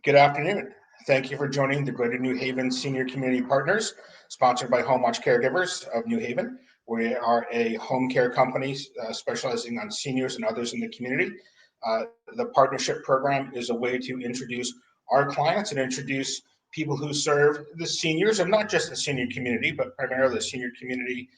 Good afternoon. Thank you for joining the Greater New Haven Senior Community Partners, sponsored by Home Watch Caregivers of New Haven. We are a home care company specializing on seniors and others in the community. The partnership program is a way to introduce our clients and introduce people who serve the seniors, and not just the senior community, but primarily the senior community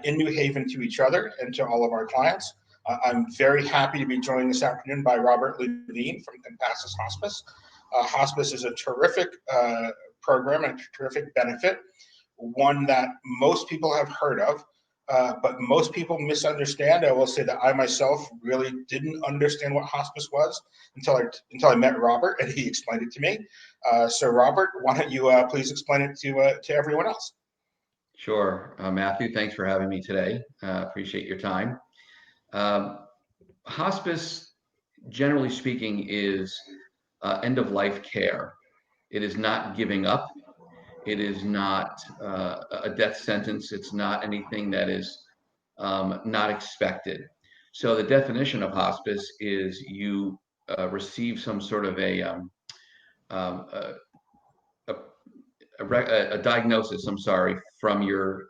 in New Haven, to each other and to all of our clients. I'm very happy to be joined this afternoon by Robert Levine from Compassus Hospice. Hospice is a terrific program and a terrific benefit, one that most people have heard of, but most people misunderstand. I will say that I myself really didn't understand what hospice was until I met Robert and he explained it to me. So Robert, why don't you please explain it to everyone else? Sure. Matthew, thanks for having me today. Appreciate your time. Hospice, generally speaking, is end-of-life care. It is not giving up. It is not a death sentence. It's not anything that is not expected. So the definition of hospice is you receive some sort of a, a diagnosis, I'm sorry, from your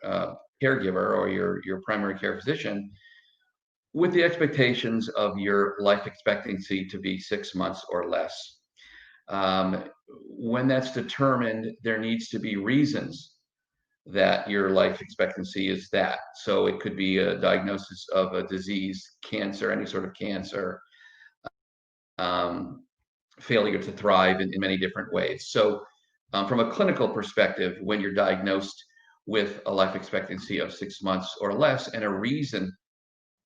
caregiver or your primary care physician, with the expectations of your life expectancy to be 6 months or less. When that's determined, there needs to be reasons that your life expectancy is that. So it could be a diagnosis of a disease, cancer, any sort of cancer, failure to thrive in many different ways. So from a clinical perspective, when you're diagnosed with a life expectancy of 6 months or less and a reason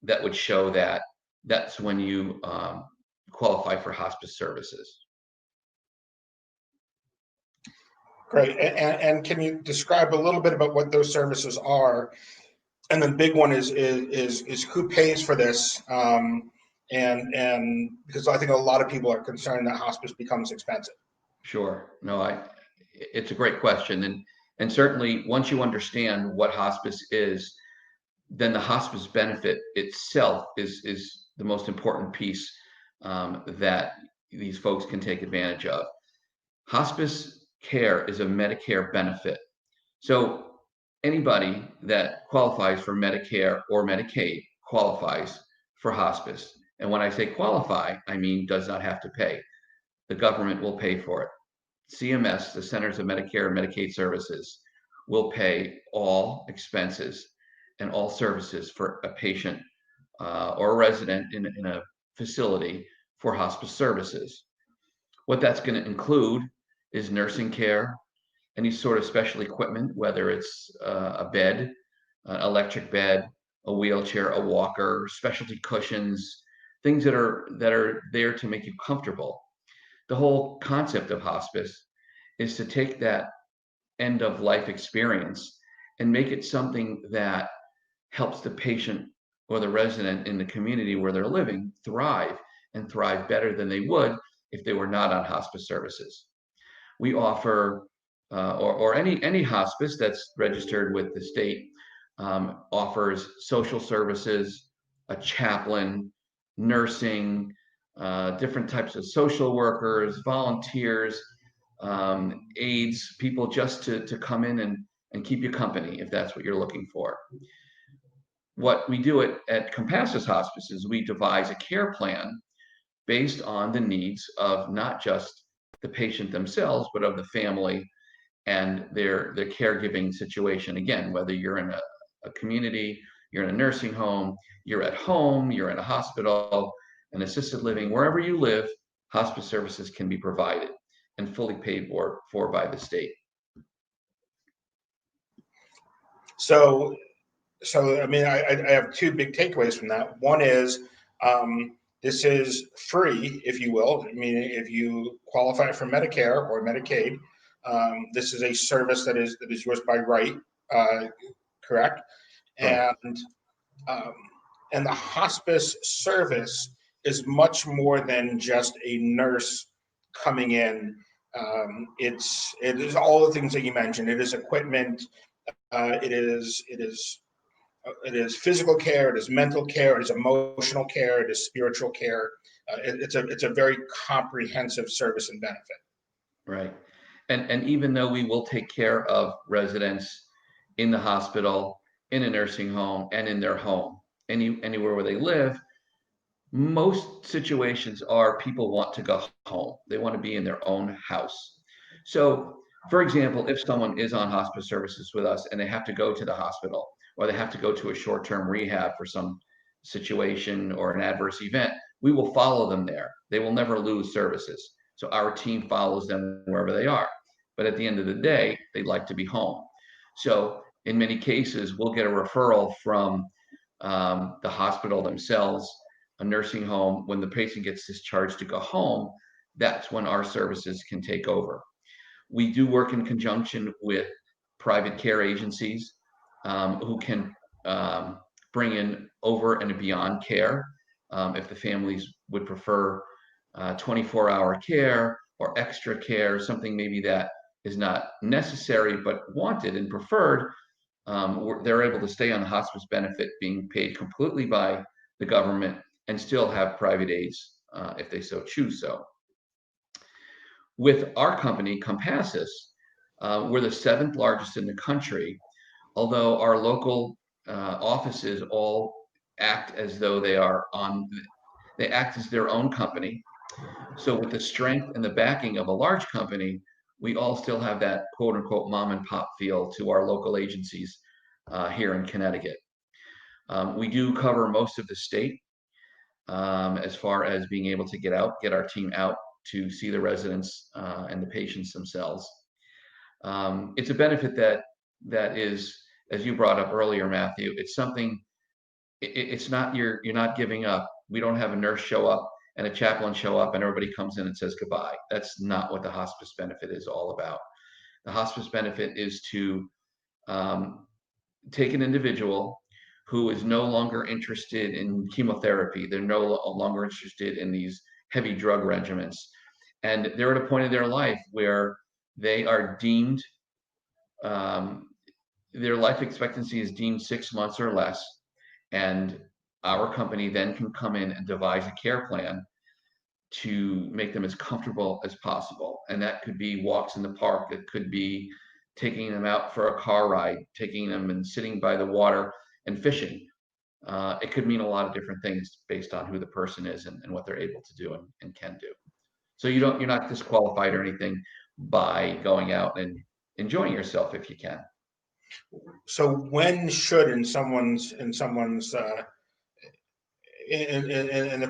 that would show that, that's when you qualify for hospice services. Great. And can you describe a little bit about what those services are? And the big one is who pays for this? And because I think a lot of people are concerned that hospice becomes expensive. Sure. No, it's a great question. And certainly once you understand what hospice is, then the hospice benefit itself is the most important piece that these folks can take advantage of. Hospice care is a Medicare benefit. So anybody that qualifies for Medicare or Medicaid qualifies for hospice. And when I say qualify, I mean does not have to pay. The government will pay for it. CMS, the Centers of Medicare and Medicaid Services, will pay all expenses and all services for a patient or a resident in a facility for hospice services. What that's going to include is nursing care, any sort of special equipment, whether it's a bed, an electric bed, a wheelchair, a walker, specialty cushions, things that are there to make you comfortable. The whole concept of hospice is to take that end of life experience and make it something that helps the patient or the resident in the community where they're living thrive and thrive better than they would if they were not on hospice services. We offer, or any hospice that's registered with the state offers social services, a chaplain, nursing, different types of social workers, volunteers, aides, people just to come in and keep you company if that's what you're looking for. What we do at Compassus Hospice is we devise a care plan based on the needs of not just the patient themselves, but of the family and their caregiving situation. Again, whether you're in a community, you're in a nursing home, you're at home, you're in a hospital, an assisted living, wherever you live, hospice services can be provided and fully paid for by the state. So I mean, I have two big takeaways from that. One is this is free, if you will. I mean, if you qualify for Medicare or Medicaid, this is a service that is yours by right, correct? Right. And the hospice service is much more than just a nurse coming in. It is all the things that you mentioned. It is equipment. It is physical care. It is mental care. It is emotional care. It is spiritual care. It's a very comprehensive service and benefit. Right. And even though we will take care of residents in the hospital, in a nursing home, and in their home, anywhere where they live, most situations are people want to go home. They want to be in their own house. So, for example, if someone is on hospice services with us and they have to go to the hospital or they have to go to a short-term rehab for some situation or an adverse event, we will follow them there. They will never lose services. So our team follows them wherever they are. But at the end of the day, they'd like to be home. So in many cases, we'll get a referral from the hospital themselves, a nursing home. When the patient gets discharged to go home, that's when our services can take over. We do work in conjunction with private care agencies who can bring in over and beyond care. If the families would prefer 24-hour care or extra care, something maybe that is not necessary but wanted and preferred, they're able to stay on the hospice benefit being paid completely by the government and still have private aids if they so choose so. With our company, Compassus, we're the 7th largest in the country, although our local offices all act as though they act as their own company. So with the strength and the backing of a large company, we all still have that quote unquote mom and pop feel to our local agencies here in Connecticut. We do cover most of the state as far as being able to get our team out to see the residents and the patients themselves. It's a benefit that is, as you brought up earlier, Matthew, it's something, it's not, you're not giving up. We don't have a nurse show up and a chaplain show up and everybody comes in and says goodbye. That's not what the hospice benefit is all about. The hospice benefit is to take an individual who is no longer interested in chemotherapy. They're no longer interested in these heavy drug regimens. And they're at a point in their life where they are deemed, their life expectancy is deemed 6 months or less. And our company then can come in and devise a care plan to make them as comfortable as possible. And that could be walks in the park. It could be taking them out for a car ride, taking them and sitting by the water and fishing. It could mean a lot of different things based on who the person is and what they're able to do and can do. So you're not disqualified or anything by going out and enjoying yourself if you can. So when should in someone's in the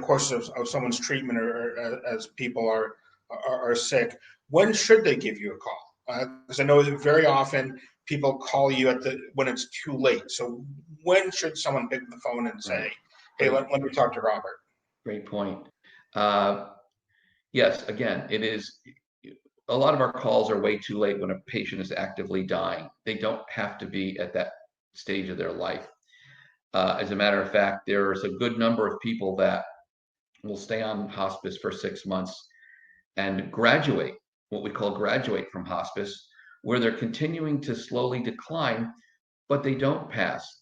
course of someone's treatment or as people are sick, when should they give you a call? Because I know that very often people call you when it's too late. So when should someone pick the phone and say, Right. "Hey, Great, let me talk to Robert"? great point. Yes, again, it is. A lot of our calls are way too late when a patient is actively dying. They don't have to be at that stage of their life. As a matter of fact, there's a good number of people that will stay on hospice for 6 months and graduate, what we call graduate from hospice, where they're continuing to slowly decline, but they don't pass.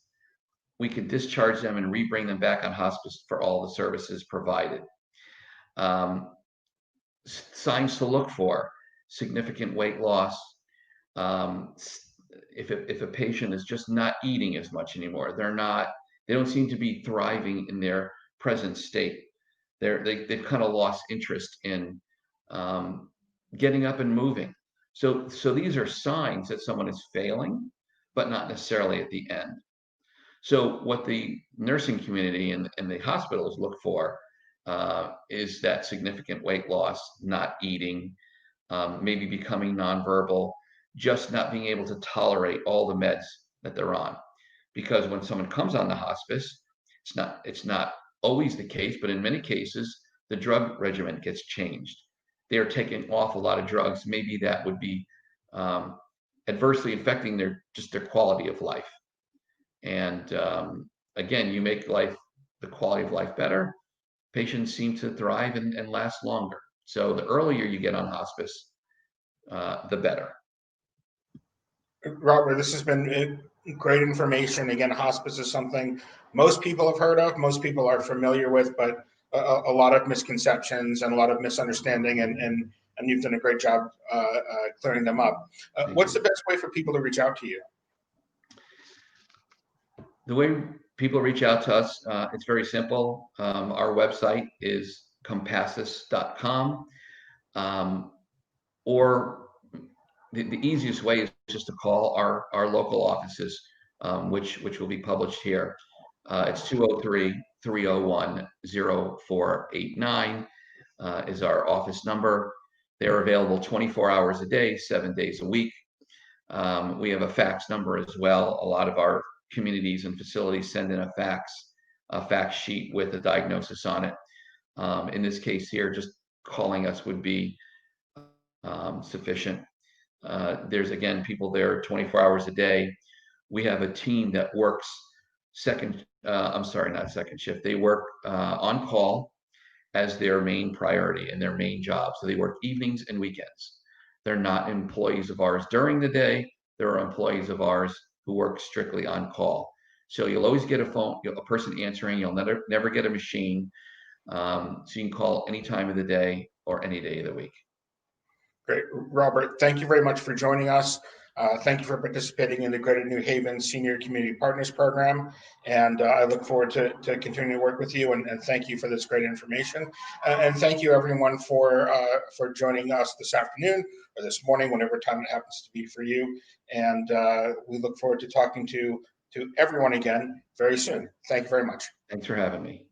We can discharge them and re-bring them back on hospice for all the services provided. Signs to look for: significant weight loss. Um, if a patient is just not eating as much anymore, they don't seem to be thriving in their present state. They've kind of lost interest in getting up and moving. So these are signs that someone is failing, but not necessarily at the end. So what the nursing community and the hospitals look for is that significant weight loss, not eating, maybe becoming nonverbal, just not being able to tolerate all the meds that they're on. Because when someone comes on the hospice, it's not always the case, but in many cases, the drug regimen gets changed. They are taking off a lot of drugs. Maybe that would be adversely affecting their quality of life. And again, you make the quality of life better, patients seem to thrive and last longer. So the earlier you get on hospice, the better. Robert, this has been great information. Again, hospice is something most people have heard of, most people are familiar with, but a lot of misconceptions and a lot of misunderstanding and and you've done a great job clearing them up. What's the best way for people to reach out to you? The way people reach out to us, it's very simple. Our website is compassus.com, or the easiest way is just to call our local offices, which will be published here. It's 203-301-0489 is our office number. They're available 24 hours a day, 7 days a week. We have a fax number as well. A lot of our communities and facilities send in a fax sheet with a diagnosis on it. In this case here, just calling us would be sufficient. There's, again, people there 24 hours a day. We have a team that works not second shift. They work on call as their main priority and their main job. So they work evenings and weekends. They're not employees of ours during the day. There are employees of ours who work strictly on call. So you'll always get a person answering. You'll never get a machine. So you can call any time of the day or any day of the week. Great. Robert, thank you very much for joining us. Thank you for participating in the Greater New Haven Senior Community Partners Program. And I look forward to continuing to work with you, and thank you for this great information. And thank you everyone for joining us this afternoon or this morning, whenever time it happens to be for you. And we look forward to talking to everyone again very soon. Thank you very much. Thanks for having me.